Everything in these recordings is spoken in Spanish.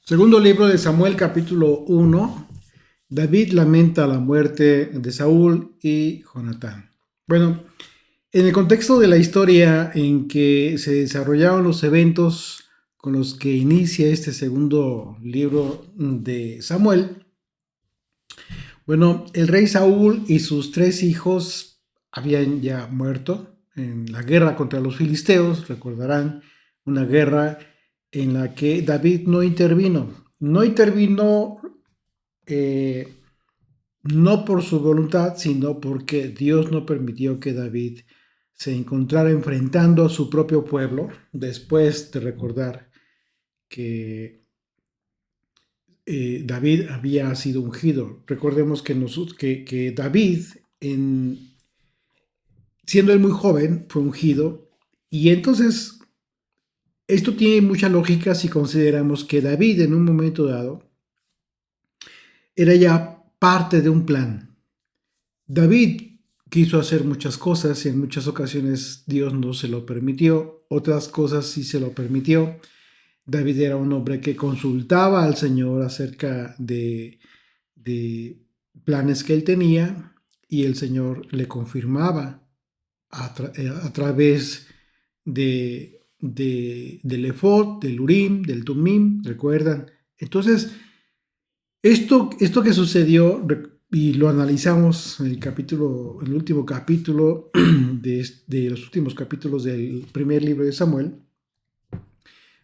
Segundo libro de Samuel, capítulo 1. David lamenta la muerte de Saúl y Jonatán. Bueno, en el contexto de la historia en que se desarrollaron los eventos con los que inicia este segundo libro de Samuel, bueno, el rey Saúl y sus tres hijos habían ya muerto en la guerra contra los filisteos. Recordarán una guerra en la que David no intervino. No intervino eh, no por su voluntad, sino porque Dios no permitió que David se encontrara enfrentando a su propio pueblo, después de recordar que David había sido ungido. Recordemos que David, siendo él muy joven, fue ungido, y entonces esto tiene mucha lógica si consideramos que David en un momento dado era ya parte de un plan. David quiso hacer muchas cosas y en muchas ocasiones Dios no se lo permitió, otras cosas sí se lo permitió. David era un hombre que consultaba al Señor acerca de planes que él tenía y el Señor le confirmaba a través del Efod, del Urim, del Tumim, ¿recuerdan? Entonces, esto que sucedió, y lo analizamos en el último capítulo de los últimos capítulos del primer libro de Samuel,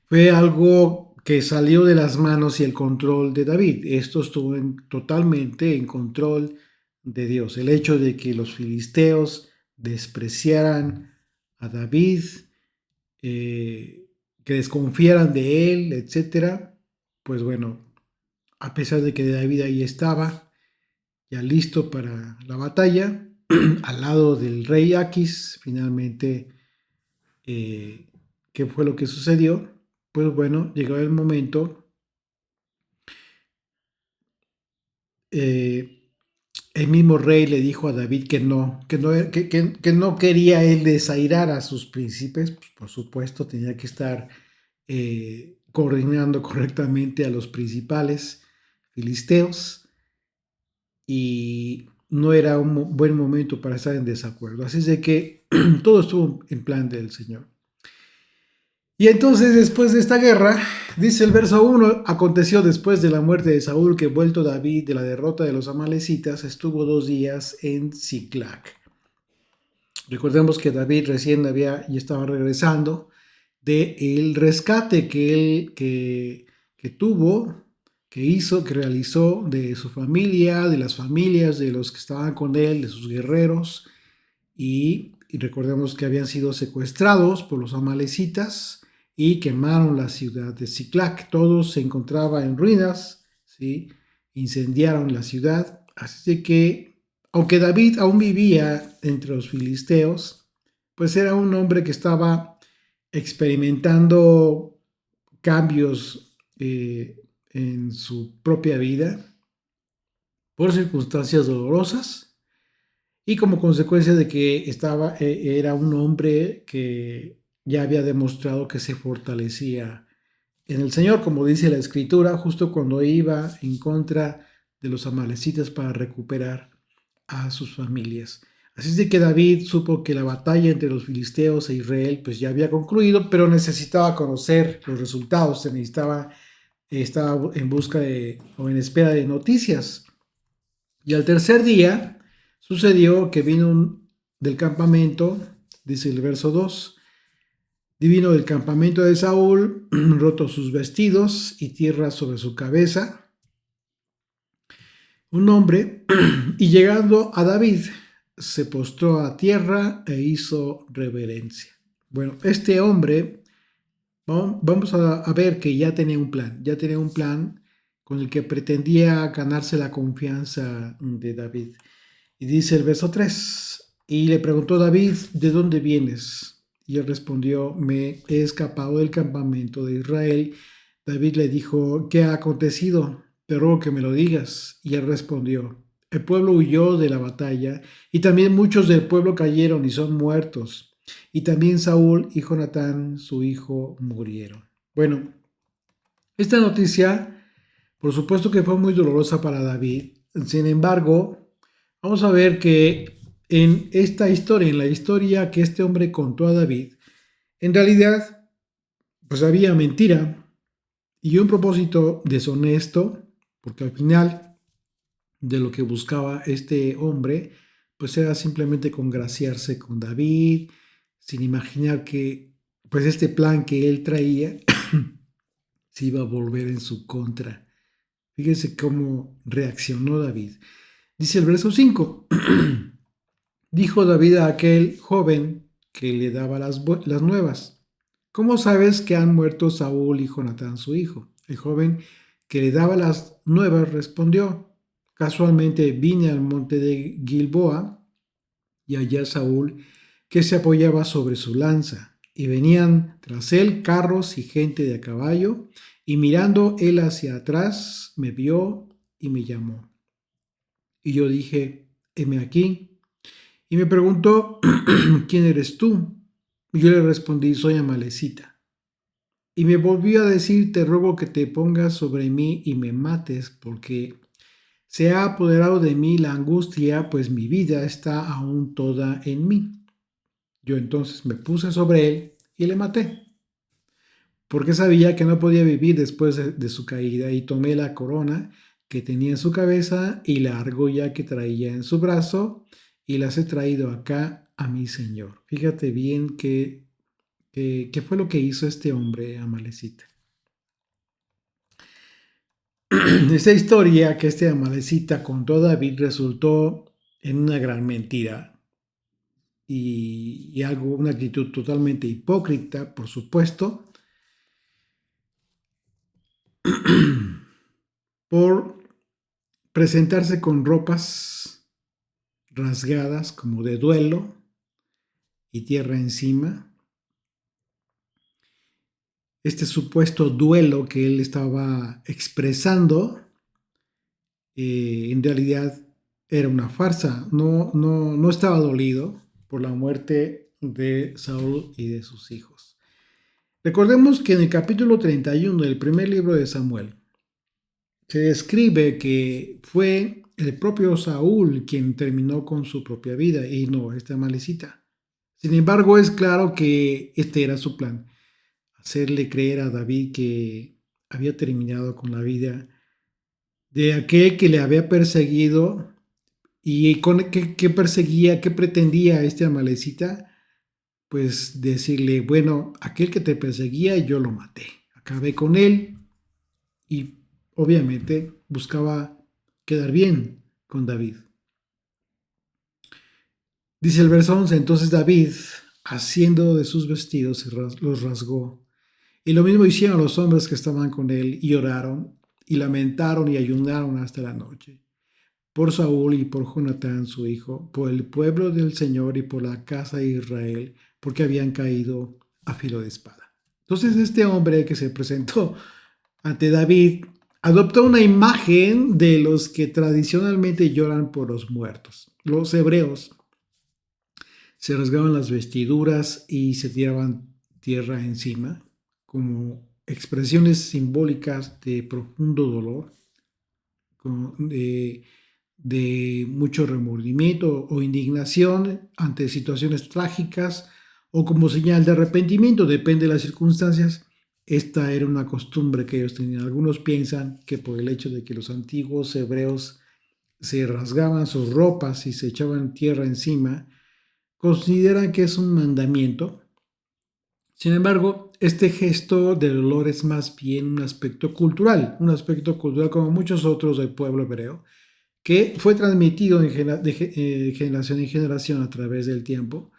fue algo que salió de las manos y el control de David. Esto estuvo totalmente en control de Dios. El hecho de que los filisteos despreciaran a David, que desconfiaran de él, etcétera, pues bueno, a pesar de que David ahí estaba, ya listo para la batalla, al lado del rey Aquis, finalmente, ¿qué fue lo que sucedió? Pues bueno, llegó el momento, eh, el mismo rey le dijo a David que no quería él desairar a sus príncipes, pues por supuesto tenía que estar coordinando correctamente a los principales filisteos, y no era un buen momento para estar en desacuerdo. Así es de que todo estuvo en plan del Señor. Y entonces, después de esta guerra, dice el verso 1, aconteció después de la muerte de Saúl que, vuelto David de la derrota de los amalecitas, estuvo 2 días en Siclac. Recordemos que David recién y estaba regresando del rescate que tuvo, que hizo, que realizó de su familia, de las familias de los que estaban con él, de sus guerreros, y recordemos que habían sido secuestrados por los amalecitas y quemaron la ciudad de Siclac. Todo se encontraba en ruinas, ¿sí? Incendiaron la ciudad, así que aunque David aún vivía entre los filisteos, pues era un hombre que estaba experimentando cambios en su propia vida por circunstancias dolorosas, y como consecuencia de que era un hombre que ya había demostrado que se fortalecía en el Señor, como dice la Escritura, justo cuando iba en contra de los amalecitas para recuperar a sus familias. Así es de que David supo que la batalla entre los filisteos e Israel pues ya había concluido, pero necesitaba conocer los resultados, estaba en busca o en espera de noticias. Y al tercer día sucedió que del campamento, dice el verso 2, vino del campamento de Saúl, roto sus vestidos y tierra sobre su cabeza, un hombre, y llegando a David, se postró a tierra e hizo reverencia. Bueno, este hombre, vamos a ver que ya tenía un plan con el que pretendía ganarse la confianza de David. Y dice el verso 3, y le preguntó David, ¿de dónde vienes? Y él respondió, me he escapado del campamento de Israel. David le dijo, ¿qué ha acontecido? Te ruego que me lo digas. Y él respondió, el pueblo huyó de la batalla, y también muchos del pueblo cayeron y son muertos. Y también Saúl y Jonatán, su hijo, murieron. Bueno, Esta noticia, por supuesto que fue muy dolorosa para David. Sin embargo, vamos a ver que en esta historia, en la historia que este hombre contó a David, en realidad, pues había mentira y un propósito deshonesto, porque al final de lo que buscaba este hombre, pues era simplemente congraciarse con David, sin imaginar que, pues este plan que él traía se iba a volver en su contra. Fíjense cómo reaccionó David. Dice el verso 5. Dijo David a aquel joven que le daba las nuevas: ¿cómo sabes que han muerto Saúl y Jonatán su hijo? El joven que le daba las nuevas respondió: casualmente vine al monte de Gilboa y hallé Saúl que se apoyaba sobre su lanza, y venían tras él carros y gente de a caballo, y mirando él hacia atrás me vio y me llamó. Y yo dije: heme aquí. Y me preguntó: ¿quién eres tú? Y yo le respondí: soy Amalecita. Y me volvió a decir: te ruego que te pongas sobre mí y me mates, porque se ha apoderado de mí la angustia, pues mi vida está aún toda en mí. Yo entonces me puse sobre él y le maté, porque sabía que no podía vivir después de su caída, y tomé la corona que tenía en su cabeza y la argolla que traía en su brazo, y las he traído acá a mi señor. Fíjate bien qué fue lo que hizo este hombre Amalecita. Esta historia que este Amalecita contó a David resultó en una gran mentira y algo, una actitud totalmente hipócrita, por supuesto, por presentarse con ropas rasgadas como de duelo y tierra encima. Este supuesto duelo que él estaba expresando, en realidad era una farsa. No estaba dolido por la muerte de Saúl y de sus hijos. Recordemos que en el capítulo 31 del primer libro de Samuel se describe que fue el propio Saúl quien terminó con su propia vida y no esta Amalecita. Sin embargo, es claro que este era su plan: hacerle creer a David que había terminado con la vida de aquel que le había perseguido. ¿Y con qué perseguía, qué pretendía este Amalecita? Pues decirle: bueno, aquel que te perseguía yo lo maté, acabé con él, y obviamente buscaba quedar bien con David. Dice el verso 11: entonces David, haciendo de sus vestidos, los rasgó. Y lo mismo hicieron los hombres que estaban con él, y oraron, y lamentaron y ayunaron hasta la noche, por Saúl y por Jonatán su hijo, por el pueblo del Señor y por la casa de Israel, porque habían caído a filo de espada. Entonces este hombre que se presentó ante David adoptó una imagen de los que tradicionalmente lloran por los muertos. Los hebreos se rasgaban las vestiduras y se tiraban tierra encima como expresiones simbólicas de profundo dolor, de mucho remordimiento o indignación ante situaciones trágicas, o como señal de arrepentimiento, depende de las circunstancias. Esta era una costumbre que ellos tenían. Algunos piensan que por el hecho de que los antiguos hebreos se rasgaban sus ropas y se echaban tierra encima, consideran que es un mandamiento. Sin embargo, este gesto de dolor es más bien un aspecto cultural como muchos otros del pueblo hebreo, que fue transmitido de generación en generación a través del tiempo,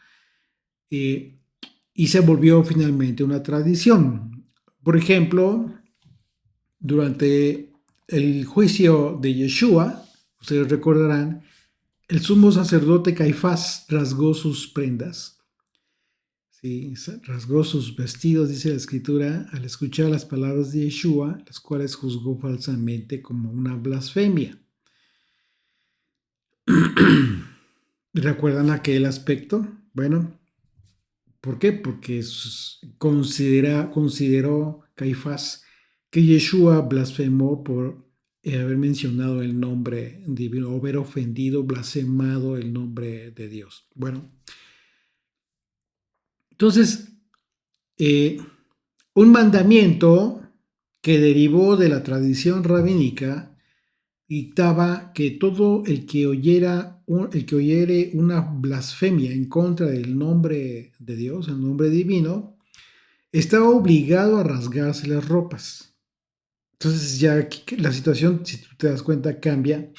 eh, y se volvió finalmente una tradición. Por ejemplo, durante el juicio de Yeshua, ustedes recordarán, el sumo sacerdote Caifás rasgó sus prendas, ¿sí? Rasgó sus vestidos, dice la escritura, al escuchar las palabras de Yeshua, las cuales juzgó falsamente como una blasfemia. ¿Recuerdan aquel aspecto? Bueno, ¿por qué? Porque consideró Caifás que Yeshua blasfemó por haber mencionado el nombre divino, o haber ofendido, blasfemado el nombre de Dios. Bueno, entonces, eh, un mandamiento que derivó de la tradición rabínica dictaba que todo el que oyere una blasfemia en contra del nombre de Dios, el nombre divino, estaba obligado a rasgarse las ropas. Entonces ya aquí la situación, si tú te das cuenta, cambia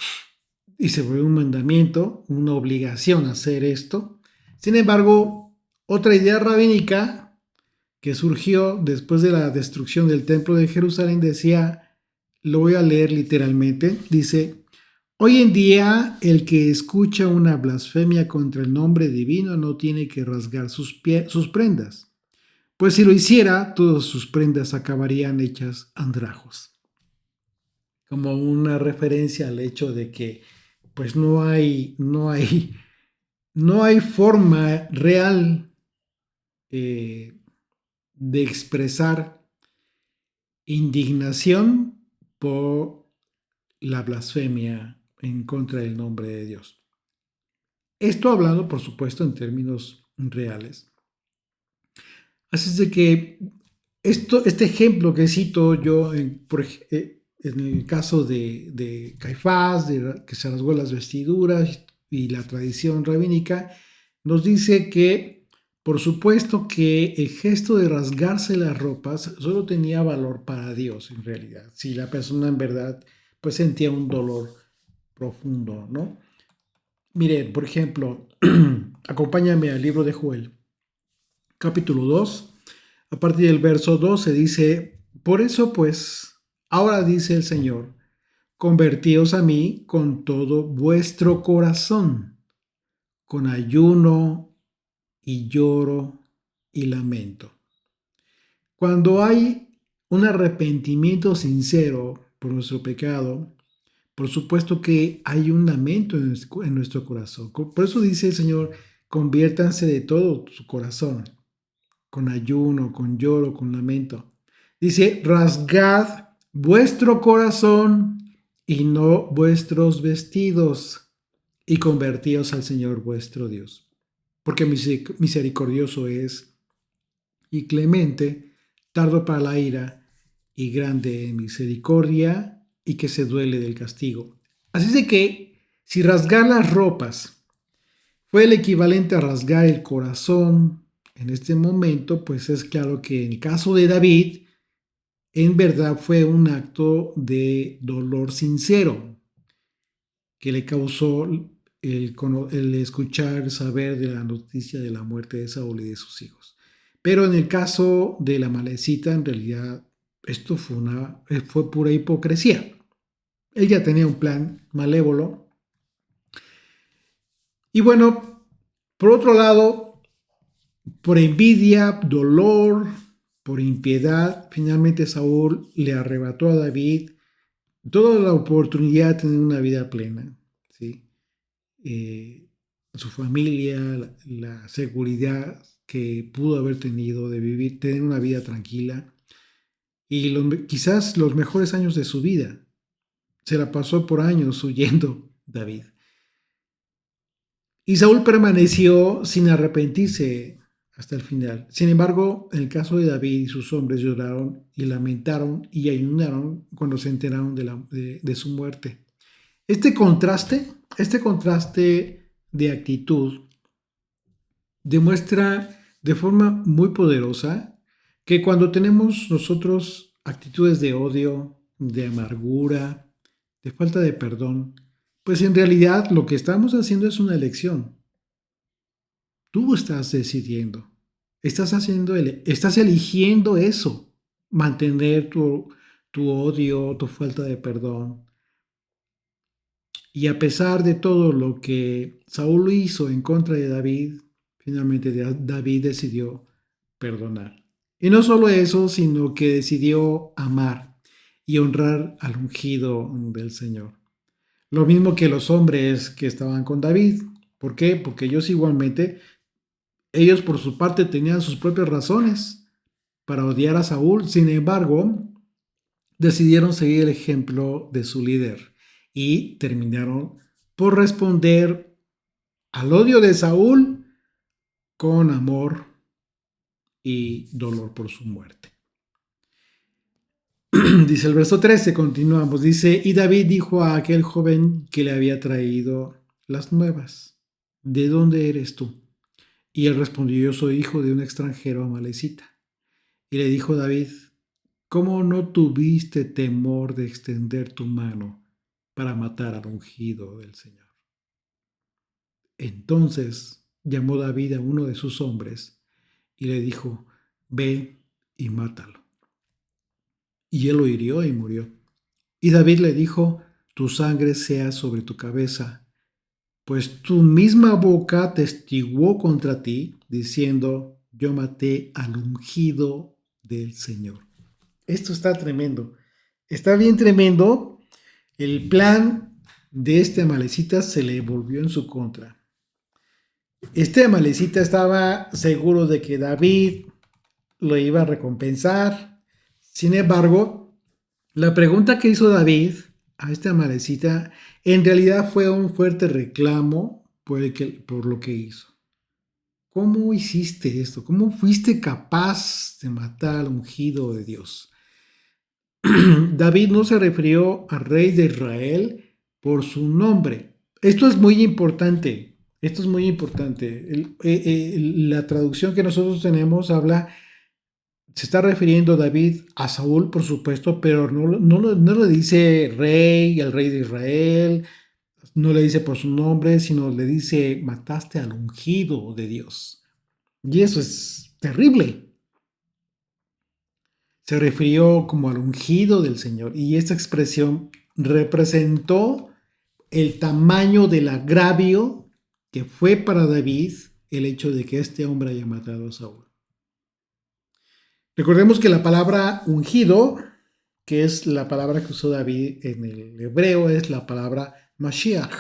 y se vuelve un mandamiento, una obligación hacer esto. Sin embargo, otra idea rabínica que surgió después de la destrucción del templo de Jerusalén decía, lo voy a leer literalmente, dice: hoy en día el que escucha una blasfemia contra el nombre divino no tiene que rasgar sus prendas, pues si lo hiciera, todas sus prendas acabarían hechas andrajos. Como una referencia al hecho de que pues no hay forma real de expresar indignación por la blasfemia en contra del nombre de Dios. Esto hablando, por supuesto, en términos reales. Así es de que este ejemplo que cito yo en el caso de Caifás, que se rasgó las vestiduras y la tradición rabínica, nos dice que, por supuesto, que el gesto de rasgarse las ropas solo tenía valor para Dios, en realidad. Si la persona en verdad pues sentía un dolor profundo, ¿no? Mire, por ejemplo, acompáñame al libro de Joel, capítulo 2. A partir del verso 12 dice: por eso pues, ahora dice el Señor, convertíos a mí con todo vuestro corazón, con ayuno y lloro y lamento. Cuando hay un arrepentimiento sincero por nuestro pecado, por supuesto que hay un lamento en nuestro corazón. Por eso dice el Señor, conviértanse de todo su corazón, con ayuno, con lloro, con lamento. Dice, rasgad vuestro corazón y no vuestros vestidos, y convertíos al Señor vuestro Dios, porque misericordioso es y clemente, tardo para la ira y grande en misericordia, y que se duele del castigo. Así de que, si rasgar las ropas fue el equivalente a rasgar el corazón en este momento, pues es claro que en el caso de David, en verdad fue un acto de dolor sincero que le causó el escuchar, saber de la noticia de la muerte de Saúl y de sus hijos. Pero en el caso de la Malecita, en realidad, esto fue pura hipocresía. Ella tenía un plan malévolo. Y bueno, por otro lado, por envidia, dolor, por impiedad, finalmente Saúl le arrebató a David toda la oportunidad de tener una vida plena, ¿sí? Su familia, la seguridad que pudo haber tenido de vivir, tener una vida tranquila y quizás los mejores años de su vida. Se la pasó por años huyendo David. Y Saúl permaneció sin arrepentirse hasta el final. Sin embargo, en el caso de David y sus hombres lloraron y lamentaron y ayunaron cuando se enteraron de su muerte. Este contraste de actitud demuestra de forma muy poderosa que cuando tenemos nosotros actitudes de odio, de amargura, de falta de perdón, pues en realidad lo que estamos haciendo es una elección. Tú estás decidiendo, estás eligiendo eso, mantener tu odio, tu falta de perdón. Y a pesar de todo lo que Saúl hizo en contra de David, finalmente David decidió perdonar. Y no solo eso, sino que decidió amar y honrar al ungido del Señor. Lo mismo que los hombres que estaban con David. ¿Por qué? Porque ellos por su parte tenían sus propias razones para odiar a Saúl. Sin embargo, decidieron seguir el ejemplo de su líder y terminaron por responder al odio de Saúl con amor y dolor por su muerte. Dice el verso 13, continuamos, dice, y David dijo a aquel joven que le había traído las nuevas, ¿de dónde eres tú? Y él respondió, yo soy hijo de un extranjero amalecita. Y le dijo David, ¿cómo no tuviste temor de extender tu mano para matar al ungido del Señor? Entonces llamó David a uno de sus hombres y le dijo, ve y mátalo. Y él lo hirió y murió. Y David le dijo, tu sangre sea sobre tu cabeza, pues tu misma boca testiguó contra ti, diciendo, yo maté al ungido del Señor. Esto está tremendo. Está bien tremendo. El plan de este amalecita se le volvió en su contra. Este amalecita estaba seguro de que David lo iba a recompensar. Sin embargo, la pregunta que hizo David a este amalecita en realidad fue un fuerte reclamo por lo que hizo. ¿Cómo hiciste esto? ¿Cómo fuiste capaz de matar al ungido de Dios? David no se refirió al rey de Israel por su nombre. Esto es muy importante. Esto es muy importante. La traducción que nosotros tenemos habla, se está refiriendo David a Saúl, por supuesto, pero no le dice rey, el rey de Israel, no le dice por su nombre, sino le dice mataste al ungido de Dios. Y eso es terrible. Se refirió como al ungido del Señor y esta expresión representó el tamaño del agravio que fue para David el hecho de que este hombre haya matado a Saúl. Recordemos que la palabra ungido, que es la palabra que usó David en el hebreo, es la palabra Mashiach,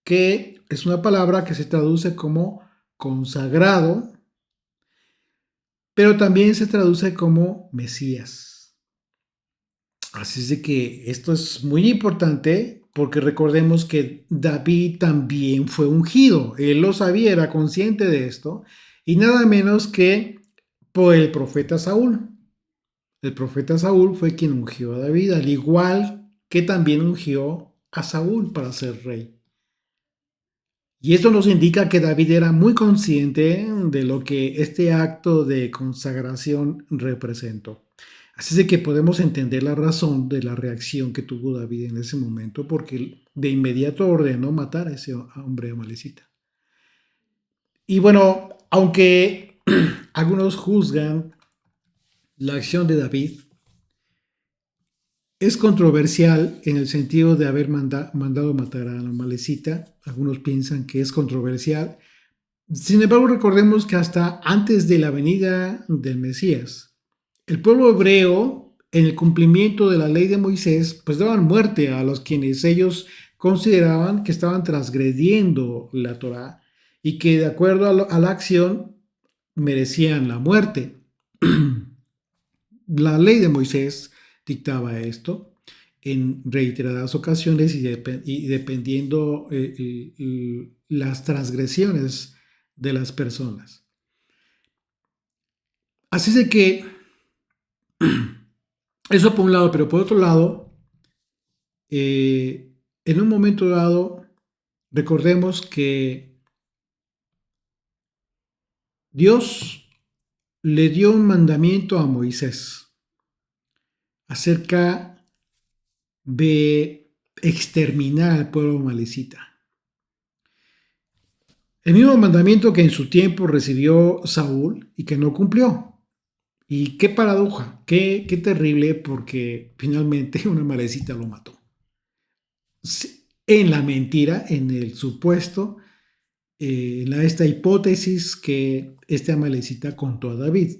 que es una palabra que se traduce como consagrado, pero también se traduce como Mesías. Así es de que esto es muy importante porque recordemos que David también fue ungido. Él lo sabía, era consciente de esto, y nada menos que por el profeta Saúl. El profeta Saúl fue quien ungió a David, al igual que también ungió a Saúl para ser rey. Y esto nos indica que David era muy consciente de lo que este acto de consagración representó. Así es de que podemos entender la razón de la reacción que tuvo David en ese momento, porque de inmediato ordenó matar a ese hombre amalecita. Y bueno, aunque algunos juzgan la acción de David, es controversial en el sentido de haber mandado matar a la amalecita. Algunos piensan que es controversial. Sin embargo, recordemos que hasta antes de la venida del Mesías, el pueblo hebreo, en el cumplimiento de la ley de Moisés, pues daban muerte a los quienes ellos consideraban que estaban transgrediendo la Torá y que de acuerdo a la acción merecían la muerte. La ley de Moisés dictaba esto en reiteradas ocasiones y dependiendo las transgresiones de las personas. Así de que eso por un lado, pero por otro lado, en un momento dado, recordemos que Dios le dio un mandamiento a Moisés acerca de exterminar al pueblo amalecita. El mismo mandamiento que en su tiempo recibió Saúl y que no cumplió. Y qué paradoja, qué terrible, porque finalmente una amalecita lo mató. En la mentira, en el supuesto, esta hipótesis que este amalecita contó a David.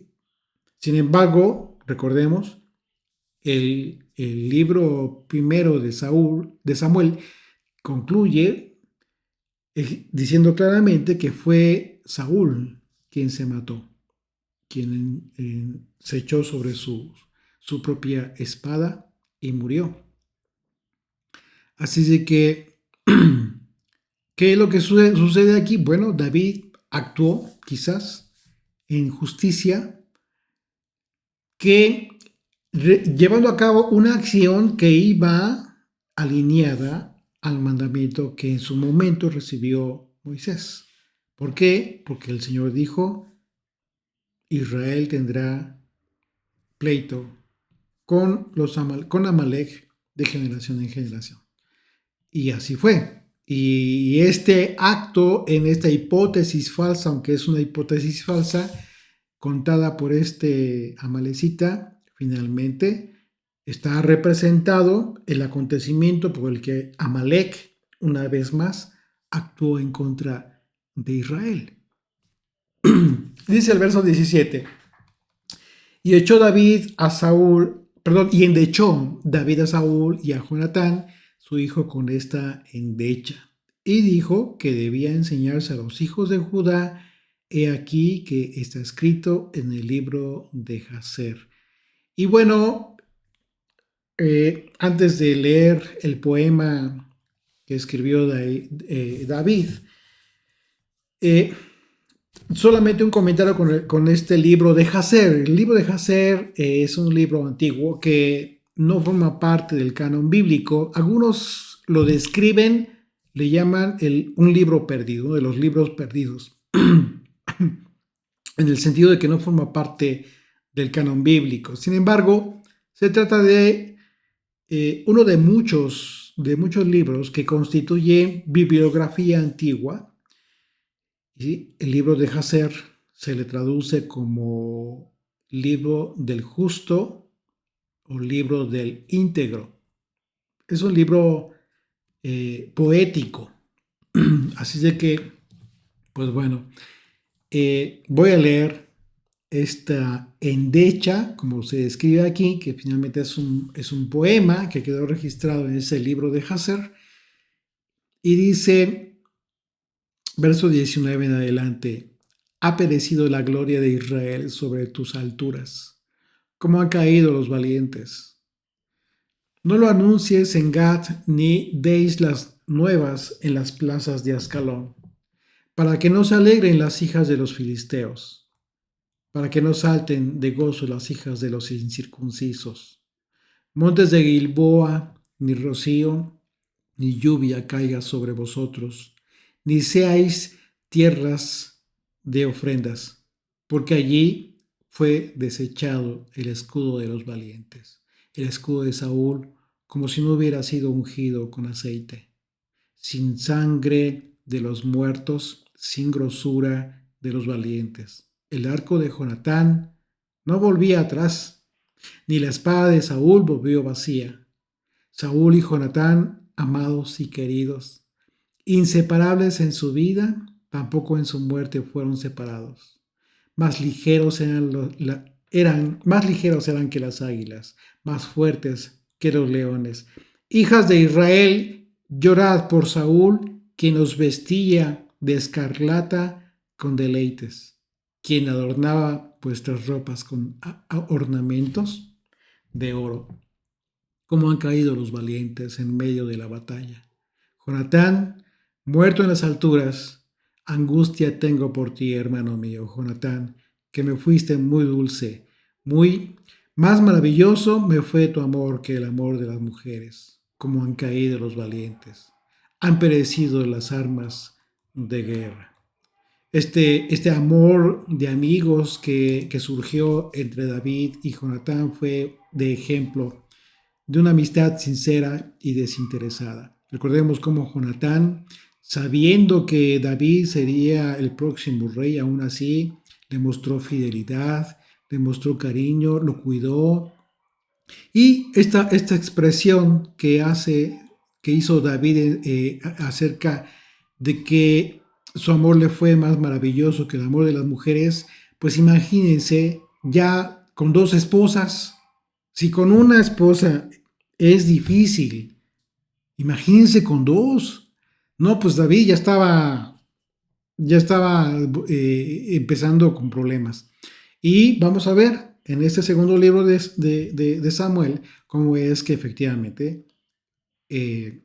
Sin embargo, recordemos, el libro primero de Samuel, concluye diciendo claramente que fue Saúl quien se mató, quien se echó sobre su propia espada y murió. Así de que, ¿qué es lo que sucede aquí? Bueno, David actuó quizás en justicia, que llevando a cabo una acción que iba alineada al mandamiento que en su momento recibió Moisés. ¿Por qué? Porque el Señor dijo, Israel tendrá pleito con Amalek de generación en generación. Y así fue. Y este acto en esta hipótesis falsa, aunque es una hipótesis falsa, contada por este Amalecita, finalmente está representado el acontecimiento por el que Amalek, una vez más, actuó en contra de Israel. Dice el verso 17. Y echó David a Saúl, perdón, y endechó David a Saúl y a Jonatán, su hijo, con esta endecha. Y dijo que debía enseñarse a los hijos de Judá. He aquí que está escrito en el libro de Jaser. Y bueno, antes de leer el poema que escribió David, solamente un comentario con este libro de Jaser. El libro de Jaser es un libro antiguo que no forma parte del canon bíblico. Algunos lo describen, le llaman un libro perdido, uno de los libros perdidos, en el sentido de que no forma parte del canon bíblico. Sin embargo, se trata de uno de muchos libros que constituye bibliografía antigua. Y el libro de Jaser se le traduce como libro del justo o libro del íntegro. Es un libro poético. Así de que, pues bueno, voy a leer esta endecha, como se describe aquí, que finalmente es un poema que quedó registrado en ese libro de Jaser. Y dice, verso 19 en adelante, ha perecido la gloria de Israel sobre tus alturas, como han caído los valientes. No lo anuncies en Gat, ni deis las nuevas en las plazas de Ascalón, para que no se alegren las hijas de los filisteos, para que no salten de gozo las hijas de los incircuncisos. Montes de Gilboa, ni rocío, ni lluvia caiga sobre vosotros, ni seáis tierras de ofrendas, porque allí fue desechado el escudo de los valientes, el escudo de Saúl, como si no hubiera sido ungido con aceite, sin sangre de los muertos, sin grosura de los valientes. El arco de Jonatán no volvía atrás, ni la espada de Saúl volvió vacía. Saúl y Jonatán, amados y queridos, inseparables en su vida, tampoco en su muerte fueron separados. Más ligeros más ligeros eran que las águilas, más fuertes que los leones. Hijas de Israel, llorad por Saúl, quien os vestía de escarlata con deleites, quien adornaba vuestras ropas con ornamentos de oro. Cómo han caído los valientes en medio de la batalla. Jonatán, muerto en las alturas, angustia tengo por ti, hermano mío, Jonatán, que me fuiste muy dulce, muy más maravilloso me fue tu amor que el amor de las mujeres. Cómo han caído los valientes, han perecido las armas de guerra. Este amor de amigos que surgió entre David y Jonatán fue de ejemplo de una amistad sincera y desinteresada. Recordemos cómo Jonatán, sabiendo que David sería el próximo rey, aún así le mostró fidelidad, le mostró cariño, lo cuidó. Y esta expresión que hizo David acerca de que su amor le fue más maravilloso que el amor de las mujeres, pues imagínense ya con dos esposas. Si con una esposa es difícil, imagínense con dos. No, pues David ya estaba empezando con problemas. Y vamos a ver en este segundo libro de Samuel cómo es que efectivamente eh,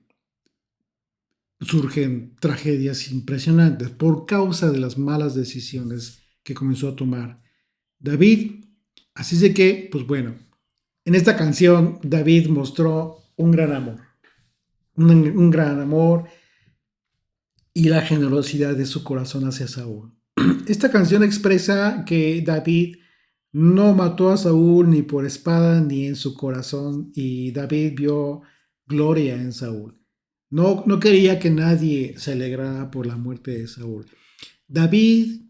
surgen tragedias impresionantes por causa de las malas decisiones que comenzó a tomar David. Así es de que, pues bueno, en esta canción David mostró un gran amor, un gran amor y la generosidad de su corazón hacia Saúl. Esta canción expresa que David no mató a Saúl ni por espada ni en su corazón, y David vio gloria en Saúl. No quería que nadie se alegrara por la muerte de Saúl. David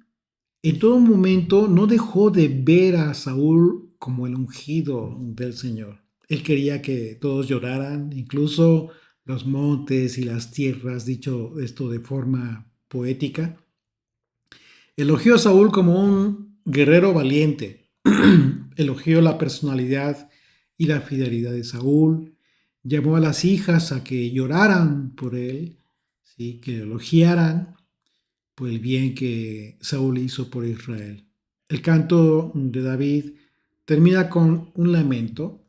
en todo momento no dejó de ver a Saúl como el ungido del Señor. Él quería que todos lloraran, incluso los montes y las tierras, dicho esto de forma poética. Elogió a Saúl como un guerrero valiente. Elogió la personalidad y la fidelidad de Saúl. Llamó a las hijas a que lloraran por él, ¿sí? Que elogiaran por el bien que Saúl hizo por Israel. El canto de David termina con un lamento,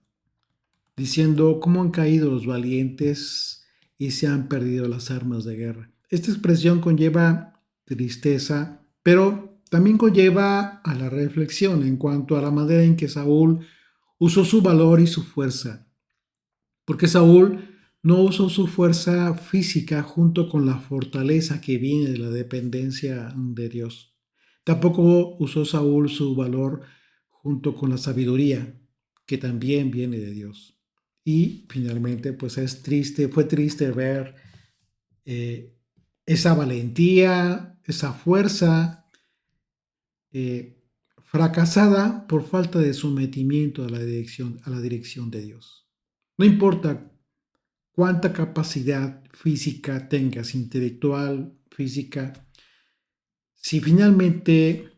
diciendo cómo han caído los valientes y se han perdido las armas de guerra. Esta expresión conlleva tristeza, pero también conlleva a la reflexión en cuanto a la manera en que Saúl usó su valor y su fuerza, porque Saúl no usó su fuerza física junto con la fortaleza que viene de la dependencia de Dios. Tampoco usó Saúl su valor junto con la sabiduría que también viene de Dios. Y finalmente, pues fue triste ver eh, esa valentía, esa fuerza eh, fracasada por falta de sometimiento a la dirección de Dios. No importa cuánta capacidad física tengas, intelectual, física, si finalmente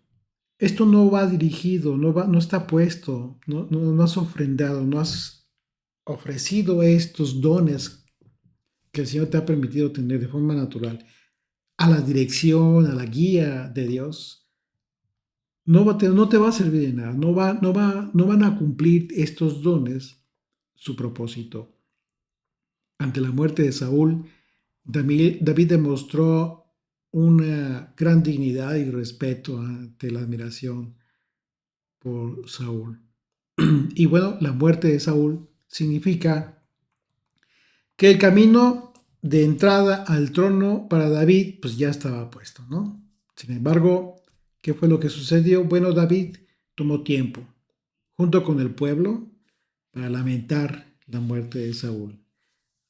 esto no va dirigido, no está puesto, no has ofrendado, no has ofrecido estos dones que el Señor te ha permitido tener de forma natural a la dirección, a la guía de Dios, no te va a servir de nada, no van a cumplir estos dones su propósito. Ante la muerte de Saúl, David demostró una gran dignidad y respeto ante la admiración por Saúl. Y bueno, la muerte de Saúl significa que el camino de entrada al trono para David pues ya estaba puesto, ¿no? Sin embargo, ¿qué fue lo que sucedió? Bueno, David tomó tiempo junto con el pueblo para lamentar la muerte de Saúl.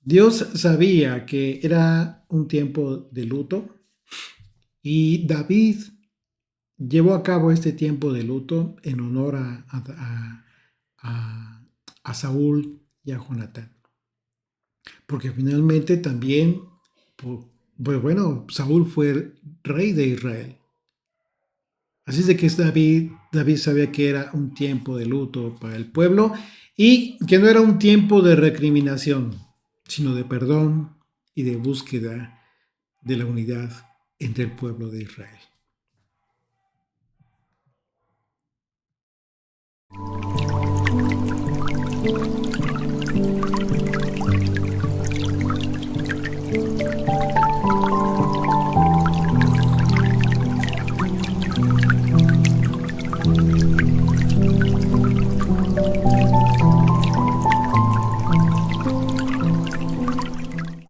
Dios sabía que era un tiempo de luto y David llevó a cabo este tiempo de luto en honor a Saúl y a Jonatán. Porque finalmente también, pues bueno, Saúl fue el rey de Israel. Así es de que David sabía que era un tiempo de luto para el pueblo y que no era un tiempo de recriminación, sino de perdón y de búsqueda de la unidad entre el pueblo de Israel.